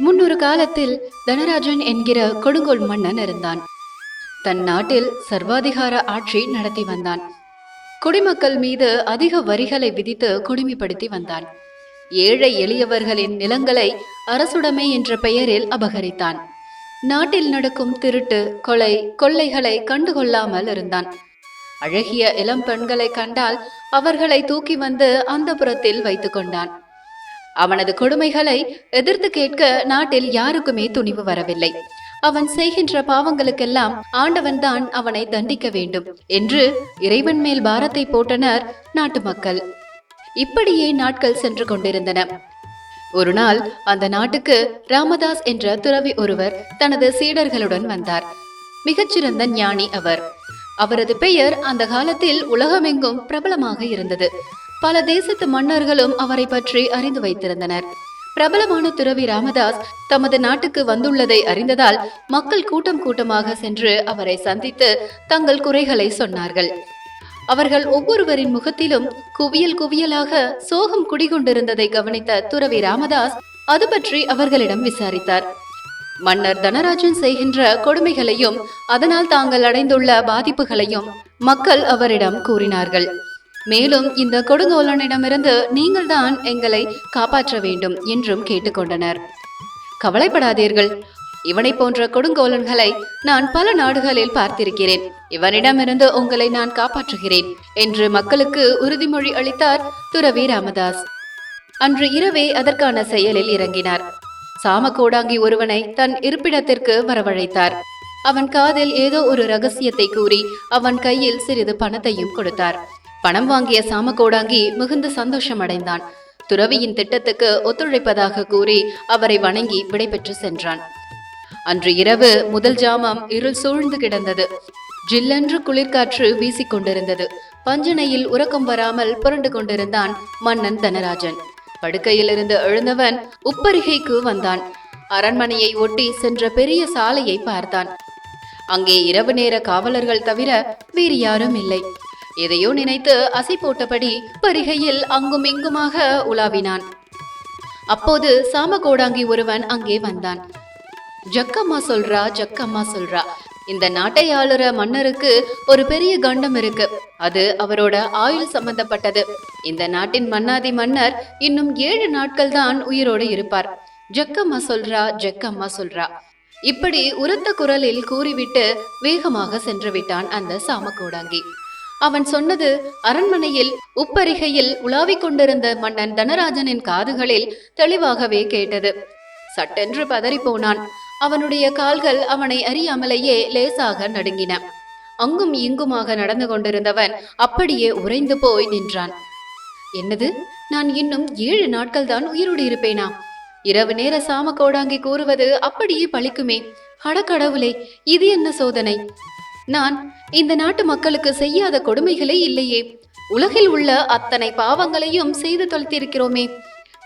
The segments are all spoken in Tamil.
முன்னொரு காலத்தில் தனராஜன் என்கிற கொடுங்கோல் மன்னன் இருந்தான். தன் நாட்டில் சர்வாதிகார ஆட்சி நடத்தி வந்தான். குடிமக்கள் மீது அதிக வரிகளை விதித்து கொடுமைப்படுத்தி வந்தான். ஏழை எளியவர்களின் நிலங்களை அரசுடைமை என்ற பெயரில் அபகரித்தான். நாட்டில் நடக்கும் திருட்டு, கொலை, கொள்ளைகளை கண்டுகொள்ளாமல் இருந்தான். அழகிய இளம் பெண்களை கண்டால் அவர்களை தூக்கி வந்து அந்த புறத்தில் வைத்து கொண்டான். அவனது கொடுமைகளை எதிர்த்து கேட்க நாட்டில் யாருக்குமே துணிவு வரவில்லை. அவன் செய்கின்ற பாவங்களுக்கெல்லாம் ஆண்டவன் தான் அவனை தண்டிக்க வேண்டும் என்று இறைவன் மேல் பாரத்தை போட்டனர் நாட்டு மக்கள். இப்படியே நாட்கள் சென்று கொண்டிருந்தன. ஒரு நாள் அந்த நாட்டுக்கு ராமதாஸ் என்ற துறவி ஒருவர் தனது சீடர்களுடன் வந்தார். மிகச்சிறந்த ஞானி அவர். அவரது பெயர் அந்த காலத்தில் உலகமெங்கும் பிரபலமாக இருந்தது. பல தேசத்து மன்னர்களும் அவரை பற்றி அறிந்து வைத்திருந்தனர். பிரபலமான துறவி ராமதாஸ் தமது நாட்டுக்கு வந்துள்ளதை அறிந்ததால் மக்கள் கூட்டம் கூட்டமாக சென்று அவரை சந்தித்து தங்கள் குறைகளை சொன்னார்கள். அவர்கள் ஒவ்வொருவரின் முகத்திலும் குவியல் குவியலாக சோகம் குடிகொண்டிருந்ததை கவனித்த துறவி ராமதாஸ் அது பற்றி அவர்களிடம் விசாரித்தார். மன்னர் தனராஜன் செய்கின்ற கொடுமைகளையும் அதனால் தாங்கள் அடைந்துள்ள பாதிப்புகளையும் மக்கள் அவரிடம் கூறினார்கள். மேலும் இந்த கொடுங்கோலனிடமிருந்து நீங்கள் தான் எங்களை காப்பாற்ற வேண்டும் என்றும் கேட்டுக்கொண்டனர். கவலைப்படாதீர்கள், இவனை போன்ற கொடுங்கோலன்களை நான் பல நாடுகளில் பார்த்திருக்கிறேன். இவனிடமிருந்து உங்களை நான் காப்பாற்றுகிறேன் என்று மக்களுக்கு உறுதிமொழி அளித்தார் துறவி ராமதாஸ். அன்று இரவே அதற்கான செயலில் இறங்கினார். சாமகோடாங்கி ஒருவனை தன் இருப்பிடத்திற்கு வரவழைத்தார். அவன் காதில் ஏதோ ஒரு ரகசியத்தை கூறி அவன் கையில் சிறிது பணத்தையும் கொடுத்தார். பணம் வாங்கிய சாமகோடாங்கி மிகுந்த சந்தோஷம் அடைந்தான். துறவியின் திட்டத்துக்கு ஒத்துழைப்பதாக கூறி அவரை வணங்கி விடைபெற்று சென்றான். அன்று இரவு முதல் ஜாமம் இருள் சூழ்ந்து கிடந்தது. ஜில்லென்று குளிர்காற்று வீசிக்கொண்டிருந்தது. பஞ்சனையில் உறக்கம் வராமல் புரண்டு கொண்டிருந்தான் மன்னன் தனராஜன். படுக்கையிலிருந்து எழுந்தவன் உப்பரிகைக்கு வந்தான். அரண்மனையை ஒட்டி சென்ற பெரிய சாலையை பார்த்தான். அங்கே இரவு நேர காவலர்கள் தவிர வேறு யாரும் இல்லை. எதையோ நினைத்து அசை போட்டபடி பரிகையில் அங்கும் இங்குமாக உலாவினான். அப்போது சாமகோடாங்கி ஒருவன் அங்கே வந்தான். ஜக்கம்மா சொல்றா, ஜக்கம்மா சொல்றா, இந்த நாட்டை ஆளுற மன்னருக்கு ஒரு பெரிய கண்டம் இருக்கு. அது அவரோட ஆயுள் சம்பந்தப்பட்டது. இந்த நாட்டின் மன்னாதி மன்னர் இன்னும் 7 நாட்கள் தான் உயிரோடு இருப்பார். ஜக்கம்மா சொல்றா, ஜக்கம்மா சொல்றா. இப்படி உரத்த குரலில் கூறிவிட்டு வேகமாக சென்று விட்டான் அந்த சாமகோடாங்கி. அவன் சொன்னது அரண்மனையில் உப்பரிகையில் உலாவிக் கொண்டிருந்த மன்னன் தனராஜனின் காதுகளில் தெளிவாகவே கேட்டது. சட்டென்று பதறி போனான். அவனுடைய கால்கள் அவனை அறியாமலேயே லேசாக நடுங்கின. அங்கும் இங்குமாக நடந்து கொண்டிருந்தவன் அப்படியே உறைந்து போய் நின்றான். என்னது, நான் இன்னும் 7 நாட்கள் தான் உயிரோடு இருப்பேனா? இரவு நேர சாமகோடாங்கி கூறுவது அப்படியே பழிக்குமே. அடக்கடவுளே, இது என்ன சோதனை? நான் இந்த நாட்டு மக்களுக்கு செய்யாத கொடுமைகளே இல்லையே. உலகில் உள்ள அத்தனை பாவங்களையும் செய்து தொலைத்திருக்கிறோமே.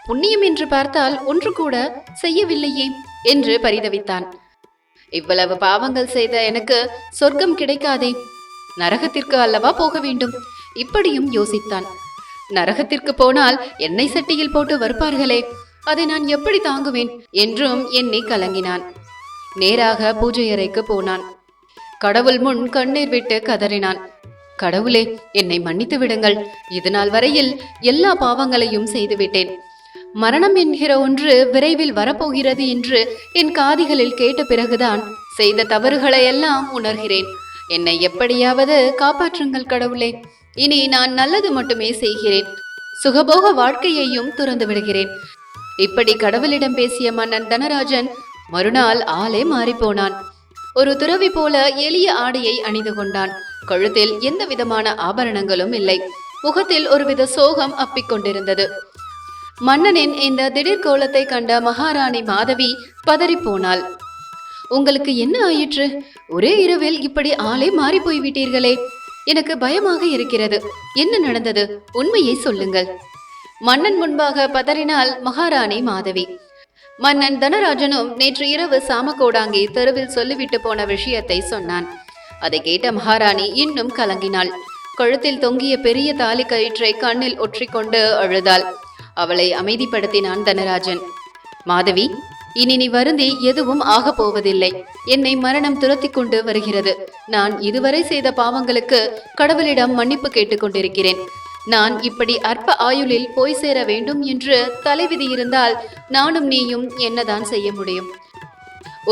புண்ணியம் என்று பார்த்தால் ஒன்று கூட செய்யவில்லையே என்று பரிதவித்தான். இவ்வளவு பாவங்கள் செய்த எனக்கு சொர்க்கம் கிடைக்காதே, நரகத்திற்கு அல்லவா போக வேண்டும்? இப்படியும் யோசித்தான். நரகத்திற்கு போனால் எண்ணெய் சட்டியில் போட்டு வறுப்பார்களே, அதை நான் எப்படி தாங்குவேன் என்றும் எண்ணி கலங்கினான். நேராக பூஜை அறைக்கு போனான். கடவுள் முன் கண்ணீர் விட்டு கதறினான். கடவுளே, என்னை மன்னித்து விடுங்கள். இதுநாள் வரையில் எல்லா பாவங்களையும் செய்துவிட்டேன். மரணம் என்கிற ஒன்று விரைவில் வரப்போகிறது என்று என் காதுகளில் கேட்ட பிறகுதான் செய்த தவறுகளை எல்லாம் உணர்கிறேன். என்னை எப்படியாவது காப்பாற்றுங்கள் கடவுளே. இனி நான் நல்லது மட்டுமே செய்கிறேன். சுகபோக வாழ்க்கையையும் துறந்து விடுகிறேன். இப்படி கடவுளிடம் பேசிய மன்னன் தனராஜன் மறுநாள் ஆளே மாறிப்போனான். ஒரு துறவி போல எளிய ஆடையை அணிந்து கொண்டான். கழுத்தில் எந்த விதமான ஆபரணங்களும் இல்லை. முகத்தில் ஒருவித சோகம் அப்பிக்கொண்டிருந்தது. மன்னனின் இந்த திடீர் கோலத்தை கண்ட மகாராணி மாதவி பதறி போனாள். உங்களுக்கு என்ன ஆயிற்று? ஒரே இரவில் இப்படி ஆளே மாறி போய்விட்டீர்களே. எனக்கு பயமாக இருக்கிறது. என்ன நடந்தது? உண்மையை சொல்லுங்கள். மன்னன் முன்பாக பதறினாள் மகாராணி மாதவி. மன்னன் தனராஜனும் நேற்று இரவு சாமகோடாங்கி தெருவில் சொல்லிவிட்டு போன விஷயத்தை சொன்னான். அதை கேட்ட மகாராணி இன்னும் கலங்கினாள். கழுத்தில் தொங்கிய பெரிய தாலி கயிற்றை கண்ணில் ஒற்றிக்கொண்டு அழுதாள். அவளை அமைதிப்படுத்தினான் தனராஜன். மாதவி, இனி நீ வருந்தி எதுவும் ஆக போவதில்லை. என்னை மரணம் துரத்தி கொண்டு வருகிறது. நான் இதுவரை செய்த பாவங்களுக்கு கடவுளிடம் மன்னிப்பு கேட்டுக்கொண்டிருக்கிறேன். நான் இப்படி அற்ப ஆயுளில் போய் சேர வேண்டும் என்று தலைவிதி இருந்தால் நானும் நீயும் என்னதான் செய்ய முடியும்?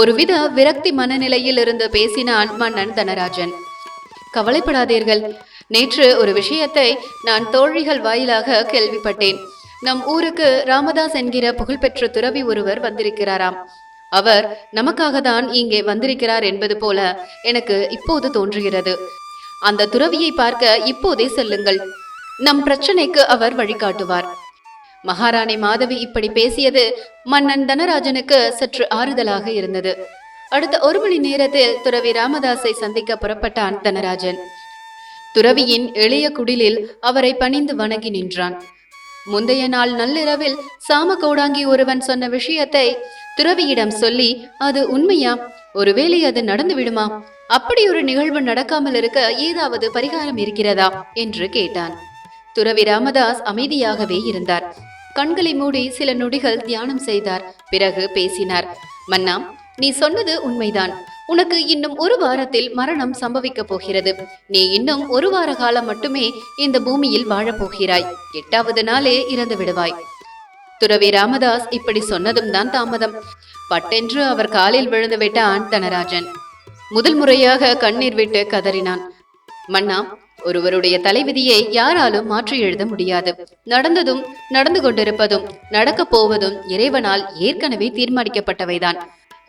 ஒருவித விரக்தி மனநிலையில் இருந்து பேசினான் மன்னன் தனராஜன். கவலைப்படாதீர்கள். நேற்று ஒரு விஷயத்தை நான் தோழிகள் வாயிலாக கேள்விப்பட்டேன். நம் ஊருக்கு ராமதாஸ் என்கிற புகழ்பெற்ற துறவி ஒருவர் வந்திருக்கிறாராம். அவர் நமக்காக தான் இங்கே வந்திருக்கிறார் என்பது போல எனக்கு இப்போது தோன்றுகிறது. அந்த துறவியை பார்க்க இப்போதே செல்லுங்கள். நம் பிரச்சனைக்கு அவர் வழிகாட்டுவார். மகாராணி மாதவி இப்படி பேசியது மன்னன் தனராஜனுக்கு சற்று ஆறுதலாக இருந்தது. அடுத்த 1 மணி நேரத்தில் துறவி ராமதாஸை சந்திக்க புறப்பட்டான் தனராஜன். துறவியின் எளிய குடிலில் அவரை பணிந்து வணங்கி நின்றான். முந்தைய நாள் நள்ளிரவில் சாம கோடாங்கி ஒருவன் சொன்ன விஷயத்தை துறவியிடம் சொல்லி, அது உண்மையா? ஒருவேளை அது நடந்து விடுமா? அப்படி ஒரு நிகழ்வு நடக்காமல் இருக்க ஏதாவது பரிகாரம் இருக்கிறதா என்று கேட்டான். துறவி ராமதாஸ் அமைதியாகவே இருந்தார். கண்களை மூடி சில நொடிகள் தியானம் செய்தார். பிறகு பேசினார். மன்னா, நீ சொன்னது உண்மைதான். உனக்கு இன்னும் 1 வாரத்தில் மரணம் சம்பவிக்க போகிறது. நீ இன்னும் 1 வார காலம் மட்டுமே இந்த பூமியில் வாழப்போகிறாய். 8வது நாளே இறந்து விடுவாய். துறவி ராமதாஸ் இப்படி சொன்னதும் தான் தாமதம். பட்டென்று அவர் காலில் விழுந்து விட்டான் தனராஜன். முதல் முறையாக கண்ணீர் விட்டு கதறினான். மன்னா, ஒருவருடைய தலைவிதியை யாராலும் மாற்றி எழுத முடியாது. நடந்ததும் நடந்து கொண்டிருப்பதும் நடக்கப் போவதும் இறைவனால் ஏற்கனவே தீர்மானிக்கப்பட்டவைதான்.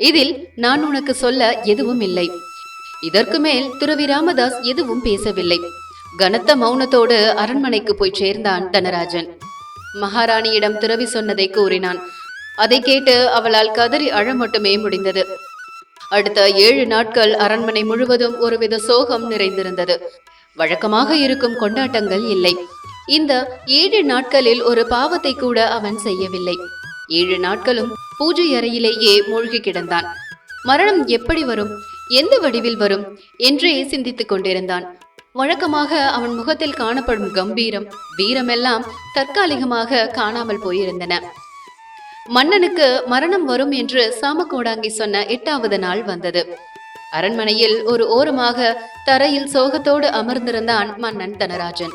இதில் நான் உனக்கு சொல்ல எதுவும் இல்லை. இதற்கு மேல் துறவி ராமதாஸ் எதுவும் பேசவில்லை. கனத்த மௌனத்தோடு அரண்மனைக்கு போய் சேர்ந்தான் தனராஜன். மகாராணியிடம் துறவி சொன்னதை கூறினான். அதை கேட்டு அவளால் கதறி அழ மட்டுமே முடிந்தது. அடுத்த 7 நாட்கள் அரண்மனை முழுவதும் ஒருவித சோகம் நிறைந்திருந்தது. வழக்கமாக இருக்கும் கொண்டாட்டங்கள் இல்லை. இந்த 7 நாட்களில் ஒரு பாவத்தை கூட அவன் செய்யவில்லை. 7 நாட்களும் பூஜை அறையிலேயே மூழ்கி கிடந்தான். மரணம் எப்படி வரும், எந்த வடிவில் வரும் என்றே சிந்தித்துக் கொண்டிருந்தான். வழக்கமாக அவன் முகத்தில் காணப்படும் கம்பீரம், வீரமெல்லாம் தற்காலிகமாக காணாமல் போயிருந்தன. மன்னனுக்கு மரணம் வரும் என்று சாமக்கோடாங்கி சொன்ன 8வது நாள் வந்தது. அரண்மனையில் ஒரு ஓரமாக தரையில் சோகத்தோடு அமர்ந்திருந்தான் மன்னன் தனராஜன்.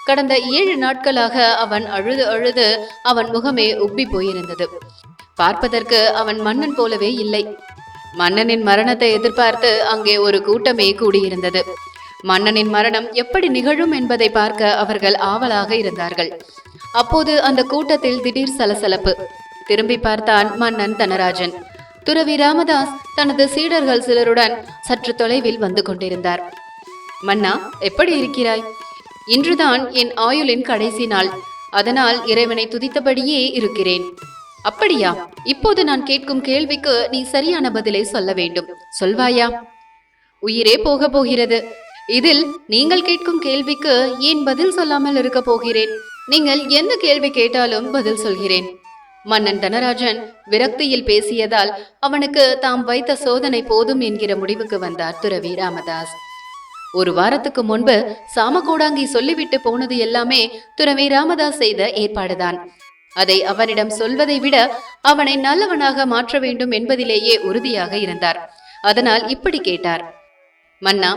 கடந்த 7 நாட்களாக அவன் அழுது அழுது அவன் முகமே உப்பி போயிருந்தது. பார்ப்பதற்கு அவன் மன்னன் போலவே இல்லை. மன்னனின் மரணத்தை எதிர்பார்த்து அங்கே ஒரு கூட்டமே கூடியிருந்தது. மன்னனின் மரணம் எப்படி நிகழும் என்பதை பார்க்க அவர்கள் ஆவலாக இருந்தார்கள். அப்போது அந்த கூட்டத்தில் திடீர் சலசலப்பு. திரும்பி பார்த்தான் மன்னன் தனராஜன். துறவி ராமதாஸ் தனது சீடர்கள் சிலருடன் சற்று தொலைவில் வந்து கொண்டிருந்தார். மன்னா, எப்படி இருக்கிறாய்? இன்றுதான் என் ஆயுளின் கடைசி நாள். அதனால் இறைவனை துதித்தபடியே இருக்கிறேன். அப்படியா? இப்போது நான் கேட்கும் கேள்விக்கு நீ சரியான பதிலை சொல்ல வேண்டும். சொல்வாயா? உயிரே போக போகிறது. இதில் நீங்கள் கேட்கும் கேள்விக்கு ஏன் பதில் சொல்லாமல் இருக்க போகிறேன்? நீங்கள் எந்த கேள்வி கேட்டாலும் பதில் சொல்கிறேன். மன்னன் தனராஜன் விரக்தியில் பேசியதால் அவனுக்கு தாம் வைத்த சோதனை போதும் என்கிற முடிவுக்கு வந்தார் துறவி ராமதாஸ். 1 வாரத்துக்கு முன்பு சாமக்கோடாங்கி சொல்லிவிட்டு போனது எல்லாமே துறவி ராமதாஸ் செய்த ஏற்பாடுதான். அதை அவனிடம் சொல்வதை விட அவனை நல்லவனாக மாற்ற வேண்டும் என்பதிலேயே உறுதியாக இருந்தார். அதனால் இப்படி கேட்டார். மன்னா,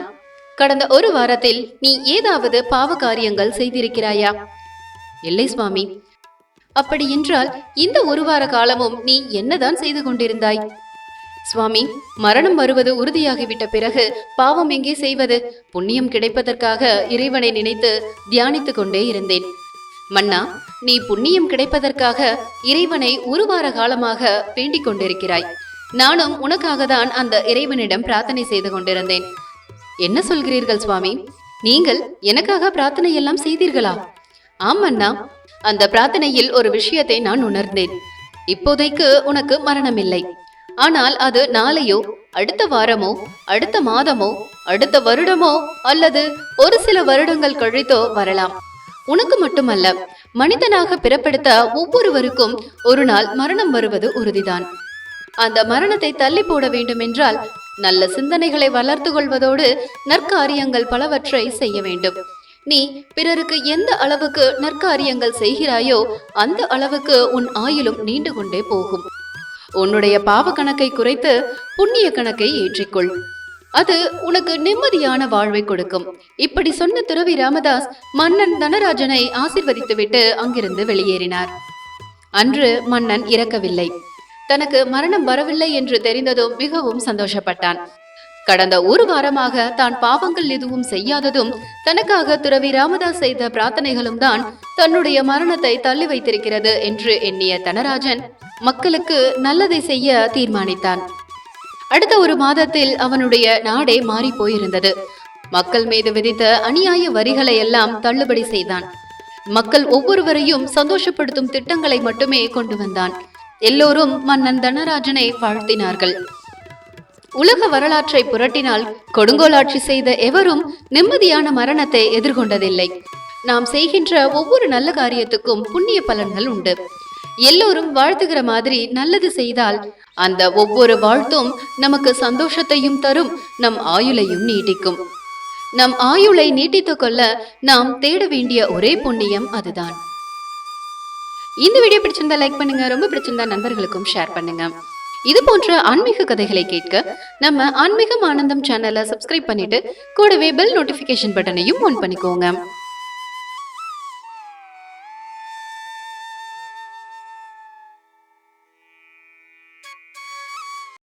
கடந்த 1 வாரத்தில் நீ ஏதாவது பாவ காரியங்கள் செய்திருக்கிறாயா? இல்லை சுவாமி. அப்படி என்றால் இந்த 1 வார காலமும் நீ என்னதான் செய்து கொண்டிருந்தாய்? சுவாமி, மரணம் வருவது உறுதியாகிவிட்ட பிறகு பாவம் எங்கே செய்வது? புண்ணியம் கிடைப்பதற்காக இறைவனை நினைத்து தியானித்துக் கொண்டே இருந்தேன். மன்னா, நீ புண்ணியம் கிடைப்பதற்காக இறைவனை 1 வார காலமாக வேண்டிக் கொண்டிருக்கிறாய். நானும் உனக்காக தான் அந்த இறைவனிடம் பிரார்த்தனை செய்து கொண்டிருந்தேன். என்ன சொல்கிறீர்கள் சுவாமி? நீங்கள் எனக்காக பிரார்த்தனை எல்லாம் செய்தீர்களா? ஆம் அண்ணா. அந்த பிரார்த்தனையில் ஒரு விஷயத்தை நான் உணர்ந்தேன். இப்போதைக்கு உனக்கு மரணம் இல்லை. ஆனால் அது நாளையோ, அடுத்த வாரமோ, அடுத்த மாதமோ, அடுத்த வருடமோ அல்லது ஒரு சில வருடங்கள் கழித்தோ வரலாம். உனக்கு மட்டுமல்ல, மனிதனாக பிறப்பெடுத்த ஒவ்வொருவருக்கும் ஒரு நாள் மரணம் வருவது உறுதிதான். அந்த மரணத்தை தள்ளி போட வேண்டும் என்றால் நல்ல சிந்தனைகளை வளர்த்து கொள்வதோடு நற்காரியங்கள் பலவற்றை செய்ய வேண்டும். நீ பிறருக்கு எந்த அளவுக்கு நற்காரியங்கள் செய்கிறாயோ அந்த அளவுக்கு உன் ஆயுளும் நீண்டு கொண்டே போகும். உன்னுடைய பாவ கணக்கை குறைத்து புண்ணிய கணக்கை ஏற்றிக்கொள். அது உனக்கு நிம்மதியான வாழ்வை கொடுக்கும். இப்படி சொன்ன துறவி ராமதாஸ் மன்னன் தனராஜனை ஆசீர்வதித்துவிட்டு அங்கிருந்து வெளியேறினார். அன்று மன்னன் இறக்கவில்லை. தனக்கு மரணம் வரவில்லை என்று தெரிந்ததும் மிகவும் சந்தோஷப்பட்டான். கடந்த ஒரு வாரமாக தான் பாவங்கள் எதுவும் செய்யாததும் தனக்காக துறவி ராமதாஸ் செய்த பிரார்த்தனைகளும் தான் தன்னுடைய மரணத்தை தள்ளி வைத்திருக்கிறது என்று எண்ணிய தனராஜன் மக்களுக்கு நல்லதை செய்ய தீர்மானித்தான். அடுத்த ஒரு மாதத்தில் அவனுடைய நாடே மாறி போயிருந்தது. மக்கள் மீது விதித்த அநியாய வரிகளை எல்லாம் தள்ளுபடி செய்தான். மக்கள் ஒவ்வொருவரையும் சந்தோஷப்படுத்தும் திட்டங்களை மட்டுமே கொண்டு வந்தான். எல்லோரும் மன்னன் தனராஜனை வாழ்த்தினார்கள். உலக வரலாற்றை புரட்டினால் கொடுங்கோலாட்சி செய்த எவரும் நிம்மதியான மரணத்தை எதிர்கொண்டதில்லை. நாம் செய்கின்ற ஒவ்வொரு நல்ல காரியத்துக்கும் புண்ணிய பலன்கள் உண்டு. எல்லோரும் வாழ்த்துகிற மாதிரி நல்லது செய்தால் அந்த ஒவ்வொரு வாழ்த்தும் நமக்கு சந்தோஷத்தையும் தரும், நம் ஆயுளையும் நீட்டிக்கும். நம் ஆயுளை நீட்டித்துக் கொள்ள நாம் தேட வேண்டிய ஒரே புண்ணியம் அதுதான். இந்த வீடியோ பிடிச்சிருந்தா லைக் பண்ணுங்க, ரொம்ப பிடிச்சிருந்தா நண்பர்களுக்கும் ஷேர் பண்ணுங்க. இது போன்ற ஆன்மீக கதைகளை கேட்க நம்ம ஆன்மீகம் ஆனந்தம் சேனலை சப்ஸ்கிரைப் பண்ணிட்டு கூடவே பெல் நோட்டிபிகேஷன் பட்டனையும் ஆன் பண்ணிக்கோங்க.